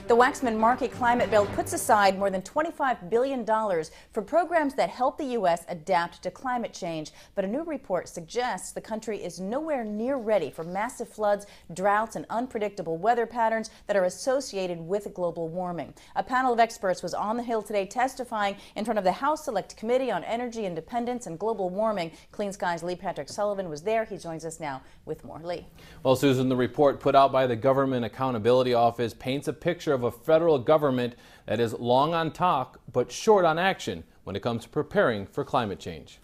The Waxman-Markey climate bill puts aside more than $25 billion for programs that help the U.S. adapt to climate change. But a new report suggests the country is nowhere near ready for massive floods, droughts, and unpredictable weather patterns that are associated with global warming. A panel of experts was on the Hill today testifying in front of the House Select Committee on Energy Independence and Global Warming. Clean Skies' Lee Patrick Sullivan was there. He joins us now with more. Lee. Well, Susan, the report put out by the Government Accountability Office paints a picture of a federal government that is long on talk but short on action when it comes to preparing for climate change.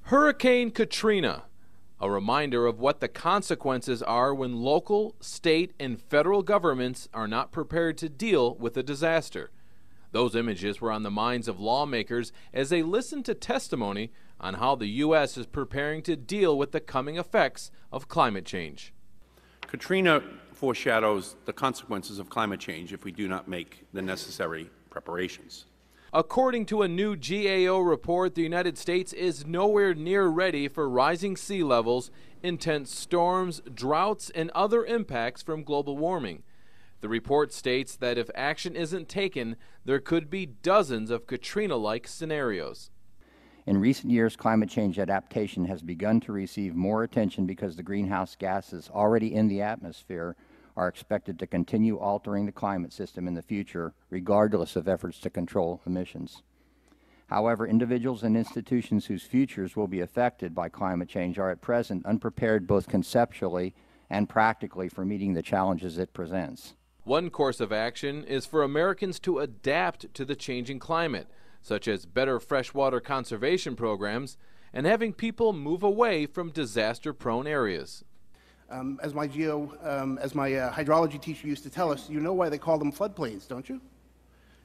Hurricane Katrina, a reminder of what the consequences are when local, state, and federal governments are not prepared to deal with a disaster. Those images were on the minds of lawmakers as they listened to testimony on how the U.S. is preparing to deal with the coming effects of climate change. Katrina foreshadows the consequences of climate change if we do not make the necessary preparations. According to a new GAO report, the United States is nowhere near ready for rising sea levels, intense storms, droughts, and other impacts from global warming. The report states that if action isn't taken, there could be dozens of Katrina-like scenarios. In recent years, climate change adaptation has begun to receive more attention because the greenhouse gases already in the atmosphere are expected to continue altering the climate system in the future, regardless of efforts to control emissions. However, individuals and institutions whose futures will be affected by climate change are at present unprepared both conceptually and practically for meeting the challenges it presents. One course of action is for Americans to adapt to the changing climate, such as better freshwater conservation programs and having people move away from disaster-prone areas. As my hydrology teacher used to tell us, you know why they call them floodplains, don't you?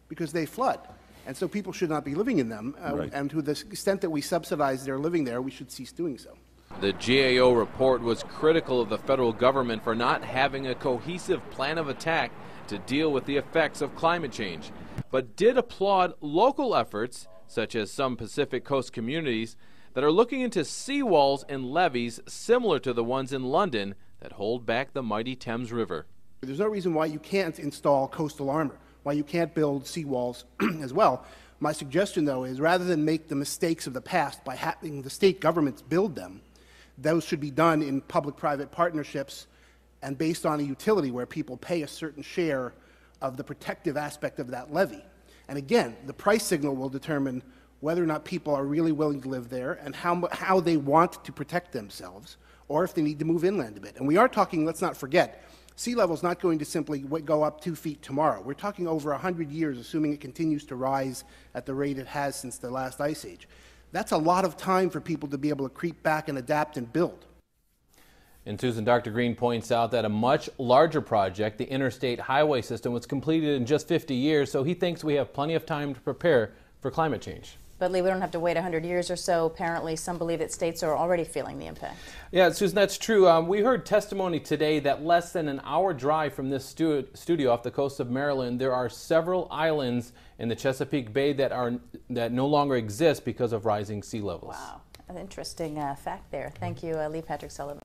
Because they flood. And so people should not be living in them. Right. And to the extent that we subsidize their living there, we should cease doing so. The GAO report was critical of the federal government for not having a cohesive plan of attack to deal with the effects of climate change, but did applaud local efforts, such as some Pacific Coast communities, that are looking into seawalls and levees similar to the ones in London that hold back the mighty Thames River. There's no reason why you can't install coastal armor, why you can't build seawalls as well. My suggestion, though, is rather than make the mistakes of the past by having the state governments build them, those should be done in public-private partnerships and based on a utility where people pay a certain share of the protective aspect of that levee. And again, the price signal will determine whether or not people are really willing to live there and how they want to protect themselves, or if they need to move inland a bit. And we are talking, let's not forget, sea level is not going to simply go up 2 feet tomorrow. We're talking over 100 years, assuming it continues to rise at the rate it has since the last ice age. That's a lot of time for people to be able to creep back and adapt and build. And Susan, Dr. Green points out that a much larger project, the interstate highway system, was completed in just 50 years, so he thinks we have plenty of time to prepare for climate change. But Lee, we don't have to wait 100 years or so. Apparently, some believe that states are already feeling the impact. Yeah, Susan, that's true. We heard testimony today that less than an hour drive from this studio off the coast of Maryland, there are several islands in the Chesapeake Bay that no longer exist because of rising sea levels. Wow, an interesting fact there. Thank you, Lee Patrick Sullivan.